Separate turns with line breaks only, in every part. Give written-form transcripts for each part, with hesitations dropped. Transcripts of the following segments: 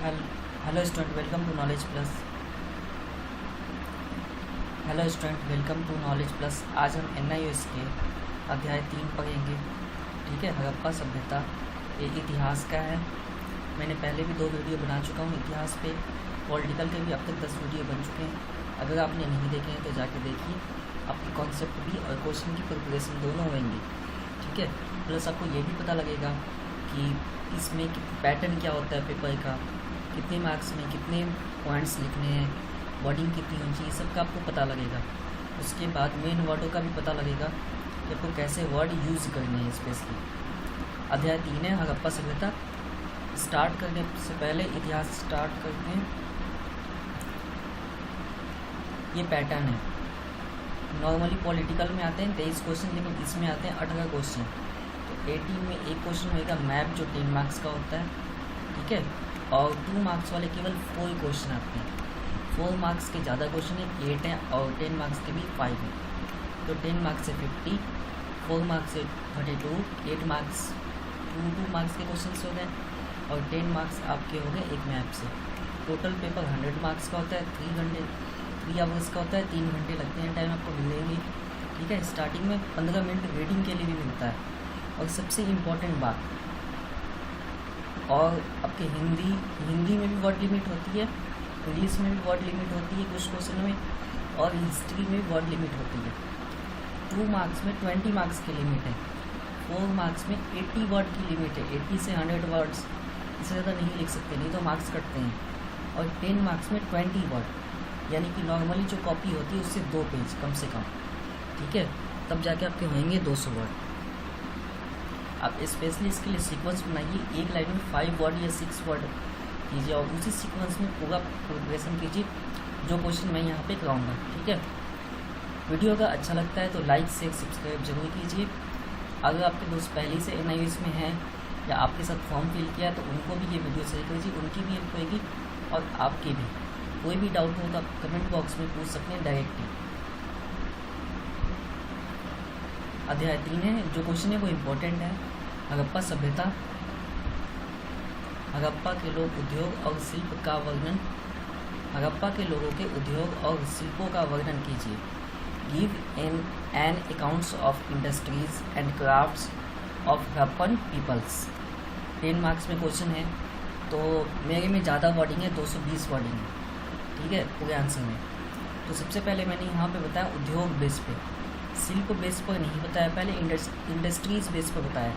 Hello student, welcome to Knowledge Plus. Hello student, welcome to Knowledge Plus. आज हम NIOS के अध्याय 3 पढ़ेंगे। ठीक है, हड़प्पा सभ्यता, ये इतिहास का है। मैंने पहले भी 2 वीडियो बना चुका हूँ इतिहास पे। पॉलिटिकल के भी अब तक 10 वीडियो बन चुके हैं। अगर आपने नहीं देखे हैं तो जाके देखिए, आपकी कॉन्सेप्ट भी और क्वेश्चन की प्रिपरेशन दोनों होंगी। ठीक है, प्लस आपको ये भी पता लगेगा कि इसमें पैटर्न क्या होता है पेपर का, कितने मार्क्स में कितने पॉइंट्स लिखने हैं, वर्डिंग कितनी होनी चाहिए, सबका आपको पता लगेगा। उसके बाद मेन वर्डों का भी पता लगेगा कि आपको कैसे वर्ड यूज़ करने हैं। स्पेशली अध्याय 3 है हड़प्पा सभ्यता। स्टार्ट करने से पहले इतिहास स्टार्ट करते हैं। ये पैटर्न है। नॉर्मली पॉलिटिकल में आते हैं 23 क्वेश्चन, लेकिन इसमें आते हैं 18 क्वेश्चन। तो 18 में एक क्वेश्चन होगा मैप, जो 10 मार्क्स का होता है। ठीक है, और 2 मार्क्स वाले केवल 4 क्वेश्चन आते हैं। 4 मार्क्स के ज़्यादा क्वेश्चन है, 8 हैं, और 10 मार्क्स के भी 5 हैं। तो 10 मार्क्स से 50, 4 मार्क्स से 32, 8 मार्क्स 2 मार्क्स के क्वेश्चन हो गए, और 10 मार्क्स आपके हो गए एक मैप से। टोटल पेपर 100 मार्क्स का होता है। 3 आवर्स का होता है, 3 घंटे लगते हैं टाइम आपको मिलेंगे। ठीक है, स्टार्टिंग में 15 मिनट रीडिंग के लिए भी मिलता है। और सबसे इम्पॉर्टेंट बात, और आपके हिंदी में भी वर्ड लिमिट होती है, इंग्लिश में भी वर्ड लिमिट होती है कुछ क्वेश्चन में, और हिस्ट्री में भी वर्ड लिमिट होती है। 2 मार्क्स में 20 मार्क्स की लिमिट है। 4 मार्क्स में 80 वर्ड की लिमिट है। 80 से 100 वर्ड्स, इससे ज़्यादा नहीं लिख सकते, नहीं तो मार्क्स कटते हैं। और 10 मार्क्स में 20 वर्ड, यानी कि नॉर्मली जो कॉपी होती है उससे 2 पेज कम से कम। ठीक है, तब जाके आपके होंगे 200 वर्ड। आप स्पेशली इसके लिए सीक्वेंस बनाइए, एक लाइन में 5 वर्ड या 6 वर्ड कीजिए, और उसी सीक्वेंस में पूरा प्रिपरेशन कीजिए जो क्वेश्चन मैं यहाँ पे कराऊंगा। ठीक है, वीडियो अगर अच्छा लगता है तो लाइक शेयर सब्सक्राइब जरूर कीजिए। अगर आपके दोस्त पहले से NIOS में हैं या आपके साथ फॉर्म फिल किया है तो उनको भी ये वीडियो शेयर कीजिए, उनकी भी हेल्प होगी और आपकी भी। कोई भी डाउट हो तो आप कमेंट बॉक्स में पूछ सकते हैं डायरेक्टली। अध्याय 3 है, जो क्वेश्चन है वो इम्पोर्टेंट है। हड़प्पा सभ्यता। हड़प्पा के लोग उद्योग और शिल्प का वर्णन। हड़प्पा के लोगों के उद्योग और शिल्पों का वर्णन कीजिए। Give an accounts of industries and crafts of Harappan peoples. 10 marks में क्वेश्चन है, तो मेरे में ज़्यादा वर्डिंग है, 220 वर्डिंग है। ठीक है, पूरे आंसर में। तो सबसे पहले मैंने यहाँ पे बताया उद्योग बेस पे, शिल्प बेस पर नहीं बताया, पहले इंडस्ट्रीज बेस पर बताया।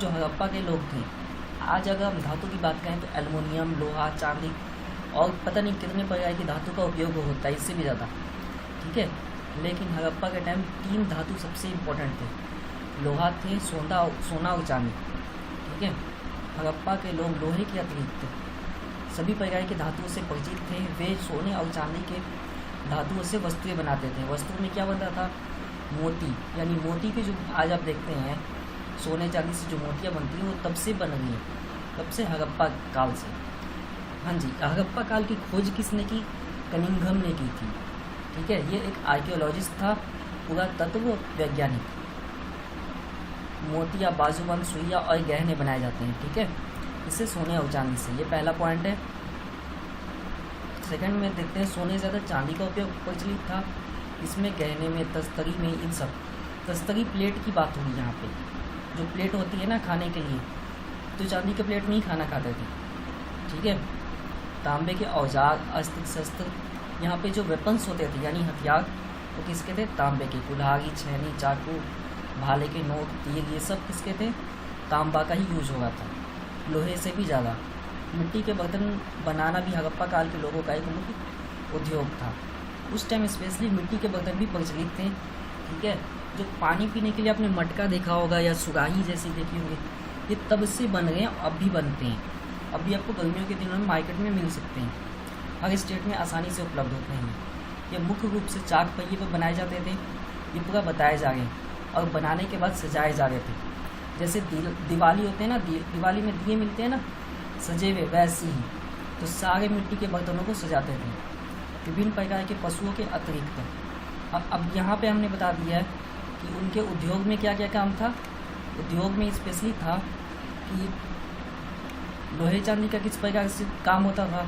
जो हड़प्पा के लोग थे, आज अगर हम धातु की बात करें तो एल्युमिनियम, लोहा, चांदी और पता नहीं कितने प्रकार की धातु का उपयोग होता है, इससे भी ज़्यादा। ठीक है, लेकिन हड़प्पा के टाइम 3 धातु सबसे इम्पोर्टेंट थे, लोहा थे, सोना और चांदी। ठीक है, हड़प्पा के लोग लोहे के अतिरिक्त सभी प्रकार की धातुओं से परिचित थे। वे सोने और चांदी के धातुओं से वस्तुएं बनाते थे। वस्तु में क्या बनता था? मोती, यानी मोती के जो आज आप देखते हैं सोने चांदी से जो मोतियाँ बनती हैं वो तब से बन गई हैं, तब से हड़प्पा काल से। हाँ जी, हड़प्पा काल की खोज किसने की? कनिंघम ने की थी। ठीक है, ये एक आर्कियोलॉजिस्ट था, पुरातत्व वैज्ञानिक। मोतिया, बाजूबंद, सुइया और गहने बनाए जाते हैं। ठीक है, इससे सोने और चांदी से, ये पहला पॉइंट है। सेकंड में देखते हैं, सोने से ज़्यादा चांदी का उपयोग प्रचलित था। इसमें गहने में, तस्तरी में, इन सब। तस्तरी प्लेट की बात होगी यहाँ पे, जो प्लेट होती है ना खाने के लिए, तो चांदी के प्लेट में ही खाना खाते थे। ठीक है, तांबे के औजार, अस्त्र शस्त्र, यहाँ पे जो वेपन्स होते थे यानी हथियार, वो किसके थे? तांबे के। कुल्हाड़ी, छेनी, चाकू, भाले के नोक, तीर, ये सब किसके थे? तांबा का ही यूज हो रहा था, लोहे से भी ज़्यादा। मिट्टी के बर्तन बनाना भी हड़प्पा काल के लोगों का एक मुख्य उद्योग था। उस टाइम स्पेशली मिट्टी के बर्तन भी प्रचलित थे। ठीक है, जो पानी पीने के लिए आपने मटका देखा होगा या सुराही जैसी देखी होगी, ये तब से बन गए हैं, अब भी बनते हैं। अब भी आपको गर्मियों के दिनों में मार्केट में मिल सकते हैं, हर स्टेट में आसानी से उपलब्ध होते हैं। ये मुख्य रूप से 4 पहिए पर बनाए जाते थे, ये पूरा बताए जा रहे हैं, और बनाने के बाद सजाए जा रहे थे। जैसे दिवाली होते हैं ना, दिवाली में दिए मिलते हैं ना सजे हुए, वैसे ही तो सारे मिट्टी के बर्तनों को सजाते थे, विभिन्न प्रकार के पशुओं के अतिरिक्त। अब यहाँ पे हमने बता दिया है कि उनके उद्योग में क्या क्या काम था। उद्योग में स्पेशली था कि लोहे चांदी का किस प्रकार से काम होता था।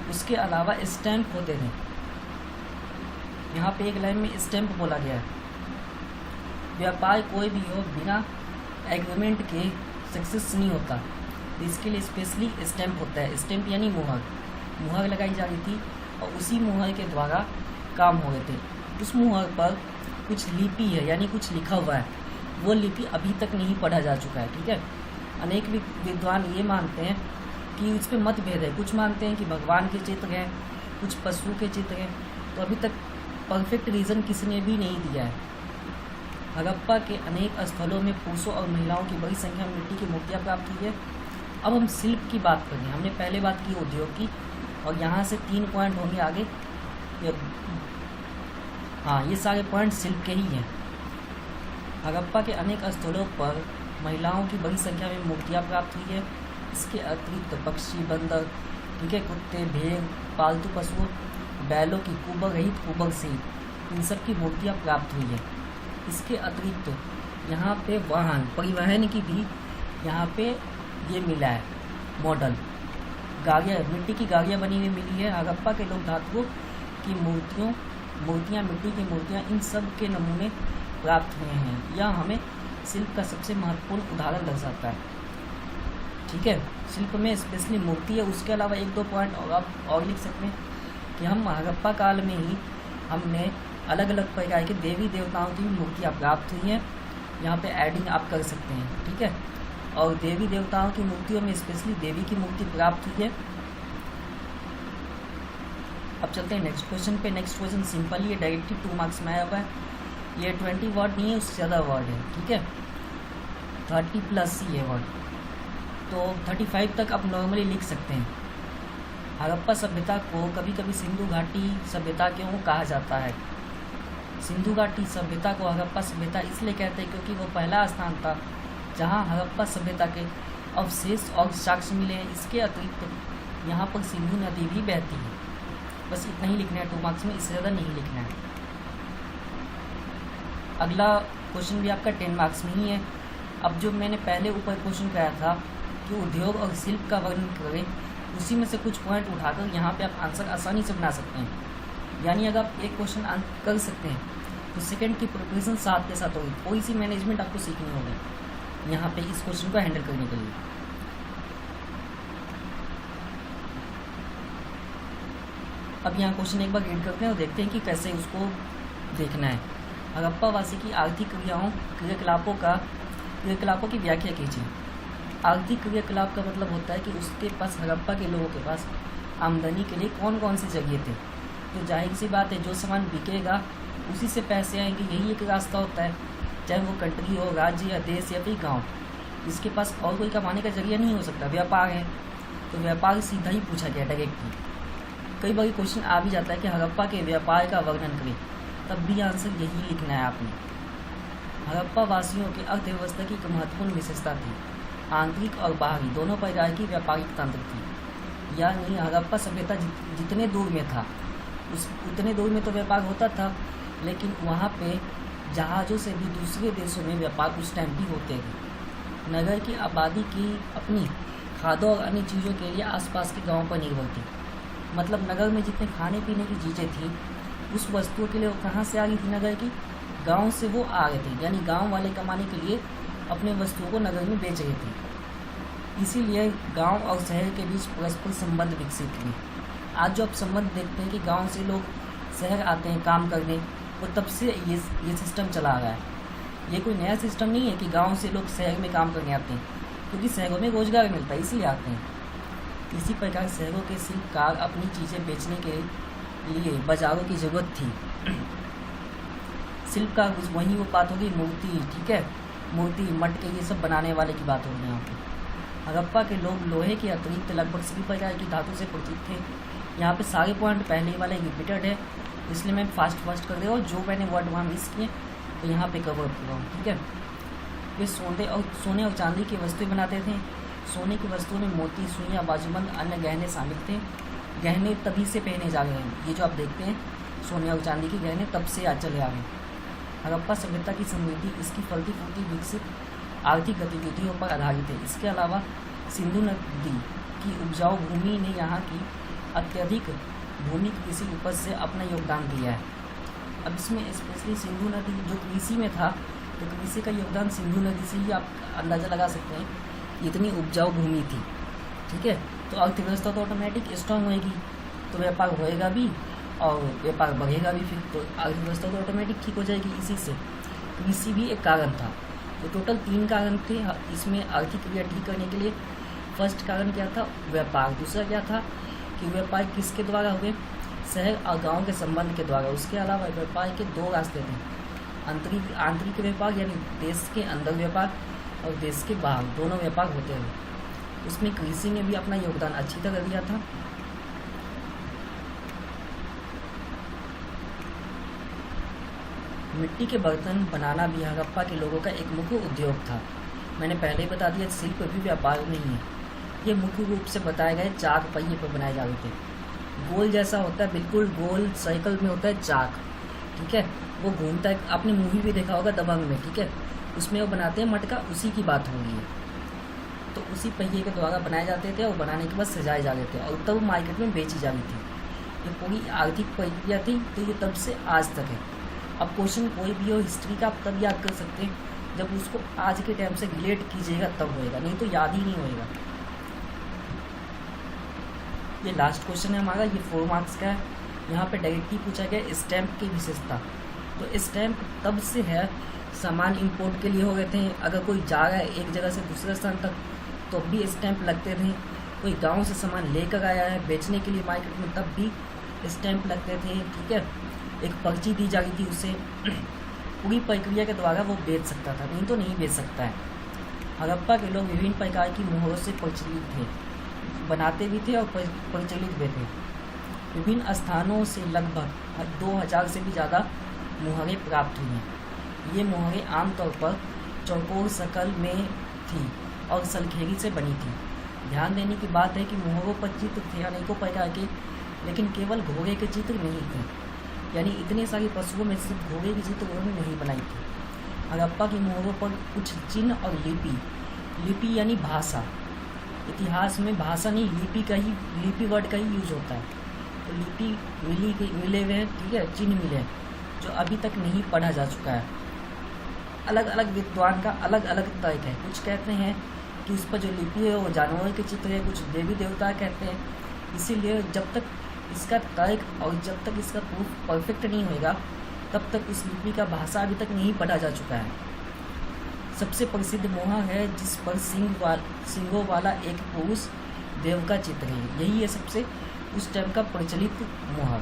उसके अलावा स्टैम्प होते थे। यहाँ पे एक लाइन में स्टैम्प बोला गया है। व्यापार कोई भी हो बिना एग्रीमेंट के सक्सेस नहीं होता, तो इसके लिए स्पेशली स्टैम्प होता है। स्टैम्प यानी मुहर लगाई जा रही थी और उसी मुहर के द्वारा काम हो रहे थे। उस मुहर पर कुछ लिपि है यानी कुछ लिखा हुआ है, वो लिपि अभी तक नहीं पढ़ा जा चुका है। ठीक है, अनेक विद्वान ये मानते हैं कि उस पर मतभेद है। कुछ मानते हैं कि भगवान के चित्र हैं, कुछ पशु के चित्र हैं, तो अभी तक परफेक्ट रीज़न किसी ने भी नहीं दिया है। हड़प्पा के अनेक स्थलों में पुरुषों और महिलाओं की बड़ी संख्या में मिट्टी की मूर्तियाँ प्राप्त हुई है। अब हम शिल्प की बात करें। हमने पहले बात की उद्योग की, और यहाँ से 3 पॉइंट होंगे आगे। ये सारे पॉइंट शिल्प के ही हैं। हड़प्पा के अनेक स्थलों पर महिलाओं की बड़ी संख्या में मूर्तियाँ प्राप्त हुई है। इसके अतिरिक्त पक्षी, बंदर, ठीक है, कुत्ते, भेड़, पालतू पशुओं, बैलों की कुबर रहित कुबर से इन सब की मूर्तियाँ प्राप्त हुई है। इसके अतिरिक्त यहाँ पे वाहन परिवहन की भी यहाँ पे ये मिला है मॉडल। गाड़ियाँ, मिट्टी की गाड़ियाँ बनी हुई मिली है। हड़प्पा के लोग धातुओं की मूर्तियाँ, मिट्टी की मूर्तियाँ, इन सब के नमूने प्राप्त हुए हैं। यह हमें शिल्प का सबसे महत्वपूर्ण उदाहरण दर्शाता है। ठीक है, शिल्प में स्पेशली मूर्ति है। उसके अलावा 1-2 पॉइंट और आप और लिख सकते हैं कि हम हड़प्पा काल में ही हमने अलग अलग प्रकार के देवी देवताओं की मूर्तियाँ प्राप्त हुई हैं। यहाँ पे एडिंग आप कर सकते हैं। ठीक है, और देवी देवताओं की मूर्तियों में स्पेशली देवी की मूर्ति प्राप्त हुई है। अब चलते हैं नेक्स्ट क्वेश्चन पे। नेक्स्ट क्वेश्चन सिंपल ही है, डायरेक्टली 2 मार्क्स में आया हुआ है। ये 20 वर्ड नहीं है, उससे ज़्यादा वर्ड है। ठीक है, 30+ ही है वर्ड, तो 35 तक आप नॉर्मली लिख सकते हैं। हड़प्पा सभ्यता को कभी कभी सिंधु घाटी सभ्यता क्यों कहा जाता है। सिंधु घाटी सभ्यता को हड़प्पा सभ्यता इसलिए कहते हैं क्योंकि वो पहला स्थान था जहाँ हड़प्पा सभ्यता के अवशेष और साक्ष्य मिले हैं। इसके अतिरिक्त यहाँ पर सिंधु नदी भी बहती है। बस इतना ही लिखना है 2 मार्क्स में, इससे ज़्यादा नहीं लिखना है। अगला क्वेश्चन भी आपका 10 मार्क्स में ही है। अब जो मैंने पहले ऊपर क्वेश्चन कराया था कि उद्योग और शिल्प का वर्णन करें, उसी में से कुछ पॉइंट उठाकर यहाँ पे आप आंसर आसानी से बना सकते हैं। यानी अगर आप एक क्वेश्चन कर सकते हैं तो सेकंड की प्रिपरेशन साथ के साथ होगी। थोड़ी सी मैनेजमेंट आपको सीखनी होगी यहाँ पे इस क्वेश्चन को हैंडल करने के लिए। अब यहाँ क्वेश्चन एक बार रीड करते हैं और देखते हैं कि कैसे उसको देखना है। हड़प्पा वासी की आर्थिक क्रियाकलापों की व्याख्या कीजिए। आर्थिक क्रियाकलाप का मतलब होता है कि उसके पास, हड़प्पा के लोगों के पास आमदनी के लिए कौन कौन से जरिए थे। तो जाहिर सी बात है, जो सामान बिकेगा उसी से पैसे आएंगे, यही एक रास्ता होता है। चाहे वो कंट्री हो, राज्य या देश या फिर गाँव, इसके पास और कोई कमाने का जरिया नहीं हो सकता। व्यापार है तो व्यापार सीधा ही पूछा गया डायरेक्टली। कई बार क्वेश्चन आ भी जाता है कि हड़प्पा के व्यापार का वर्णन करें, तब भी आंसर यही लिखना है आपने। हड़प्पा वासियों की अर्थव्यवस्था की एक महत्वपूर्ण विशेषता थी, आंतरिक और बाहरी दोनों प्रकार की व्यापारिक तंत्र थी। यानी हड़प्पा सभ्यता जितने दूर में था उतने दूर में तो व्यापार होता था, लेकिन वहाँ पे जहाज़ों से भी दूसरे देशों में व्यापार उस टाइम भी होते थे। नगर की आबादी की अपनी खादों और अन्य चीज़ों के लिए आसपास के गाँव पर निर्भर थी। मतलब नगर में जितने खाने पीने की चीज़ें थी, उस वस्तुओं के लिए वो कहाँ से आ रही थी, नगर की गांव से वो आ रहे थे। यानी गांव वाले कमाने के लिए अपने वस्तुओं को नगर में बेच रहे थे। इसीलिए गांव और शहर के बीच परस्पर संबंध विकसित हुए। आज जो आप संबंध देखते हैं कि गांव से लोग शहर आते हैं काम करने, वो तब से ये सिस्टम चला आ रहा है। ये कोई नया सिस्टम नहीं है कि गाँव से लोग शहर में काम करने आते हैं, क्योंकि शहरों में रोजगार मिलता है इसलिए आते हैं। इसी प्रकार शहरों के शिल्पकार अपनी चीज़ें बेचने के लिए बाज़ारों की ज़रूरत थी। शिल्पकार वही वो बात होगी मूर्ति, ठीक है, मूर्ति, मटके, ये सब बनाने वाले की बात होगी यहाँ पे। हड़प्पा के लोग लोहे के अतिरिक्त लगभग सभी प्रकार की धातु से परिचित थे। यहाँ पे सारे पॉइंट पहले वाले रिपीटेड है, इसलिए मैं फास्ट कर दे रहा हूँ। जो मैंने वर्ड वहाँ मिस किए तो यहाँ पे कवर कर रहा हूँ, ठीक है। वे सोने और चांदी की वस्तुएं बनाते थे। सोने की वस्तुओं में मोती, सुइयाँ, बाजूबंद, अन्य गहने शामिल थे। गहने तभी से पहने जा रहे हैं, ये जो आप देखते हैं सोने और चांदी के गहने तब से आज चले आ रहे हैं। हड़प्पा सभ्यता की समृद्धि इसकी फलती फूलती विकसित आर्थिक गतिविधियों पर आधारित है। इसके अलावा सिंधु नदी की उपजाऊ भूमि ने यहाँ की अत्यधिक भूमि कृषि उपज से अपना योगदान दिया है। अब इसमें स्पेशली सिंधु नदी जो कृषि में था, तो कृषि का योगदान सिंधु नदी से ही आप अंदाज़ा लगा सकते हैं, इतनी उपजाऊ भूमि थी। ठीक है, तो अर्थव्यवस्था तो ऑटोमेटिक स्ट्रांग होएगी, तो व्यापार होएगा भी और व्यापार बढ़ेगा भी, फिर तो अर्थव्यवस्था तो ऑटोमेटिक ठीक हो जाएगी। इसी से कृषि भी एक कारण था। तो टोटल 3 कारण थे इसमें आर्थिक क्रिया ठीक करने के लिए। फर्स्ट कारण क्या था? व्यापार। दूसरा क्या था कि व्यापार किसके द्वारा हुए? शहर और गांव के संबंध के द्वारा। उसके अलावा व्यापार के 2 रास्ते थे, आंतरिक व्यापार यानी देश के अंदर व्यापार और देश के बाहर, दोनों व्यापार होते हैं। उसमें कृषि ने भी अपना योगदान अच्छी तरह दिया था। मिट्टी के बर्तन बनाना भी हड़प्पा के लोगों का एक मुख्य उद्योग था। मैंने पहले ही बता दिया, शिल्प भी व्यापार नहीं है। ये मुख्य रूप से बताए गए 4 पहिए पर बनाए जाते थे। गोल जैसा होता है, बिल्कुल गोल साइकिल में होता है चाक। ठीक है, वो घूमता है, आपने मूवी भी देखा होगा दबंग में। ठीक है, उसमें वो बनाते हैं मटका, उसी की बात हो रही है। तो उसी पहिए के द्वारा बनाए जाते थे और बनाने के बाद सजाए जाते थे और तब मार्केट में बेची जाती थी। ये पूरी आर्थिक प्रक्रिया थी, तो ये तब से आज तक है। अब क्वेश्चन कोई भी हो हिस्ट्री का, आप तब याद कर सकते हैं जब उसको आज के टाइम से रिलेट कीजिएगा तब होएगा, नहीं तो याद ही नहीं होएगा। ये लास्ट क्वेश्चन है हमारा, ये 4 मार्क्स का है। यहाँ पे डायरेक्टली पूछा गया स्टैम्प की विशेषता। तो स्टैम्प तब से है, सामान इंपोर्ट के लिए हो गए थे। अगर कोई जा रहा है एक जगह से दूसरे स्थान तक तो भी स्टैम्प लगते थे। कोई गांव से सामान लेकर आया है बेचने के लिए मार्केट में, तब भी स्टैम्प लगते थे। ठीक है, एक पर्ची दी जा रही थी, उससे पूरी प्रक्रिया के द्वारा वो बेच सकता था, नहीं तो नहीं बेच सकता है। हड़प्पा के लोग विभिन्न प्रकार की मोहरों से परिचित थे, बनाते भी थे और परिचालित भी थे। विभिन्न स्थानों से लगभग 2000 से भी ज़्यादा मोहरें प्राप्त हुई हैं। ये मोहरें आमतौर पर चौकोर शक्ल में थी और सलखेरी से बनी थी। ध्यान देने की बात है कि मोहरों पर चित्र थे अनेकों प्रकार के, लेकिन केवल घोड़े के चित्र नहीं थे। यानी इतने सारे पशुओं में सिर्फ घोड़े की चित्र उन्होंने नहीं बनाई थी। हड़प्पा की मोहरों पर कुछ चिन्ह और लिपि यानी भाषा। इतिहास में भाषा नहीं, लिपि वर्ड का ही यूज होता है। तो लिपि मिले हुए हैं, ठीक है, चिन्ह मिले हैं जो अभी तक नहीं पढ़ा जा चुका है। अलग अलग विद्वान का अलग अलग तर्क है। कुछ कहते हैं कि उस पर जो लिपि है वो जानवरों के चित्र है, कुछ देवी देवता कहते हैं। इसीलिए जब तक इसका तर्क और जब तक इसका प्रूफ परफेक्ट नहीं होगा तब तक उस लिपि का भाषा अभी तक नहीं पढ़ा जा चुका है। सबसे प्रसिद्ध मोहर है जिस पर सिंगों वाला एक पुरुष देव का चित्र है। यही है सबसे उस टाइम का प्रचलित मोहर।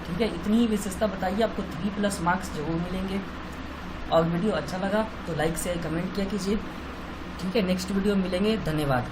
ठीक है, इतनी ही विशेषता बताइए, आपको 3+ मार्क्स जरूर मिलेंगे। और वीडियो अच्छा लगा तो लाइक शेयर कमेंट किया कीजिए। ठीक है, नेक्स्ट वीडियो मिलेंगे। धन्यवाद।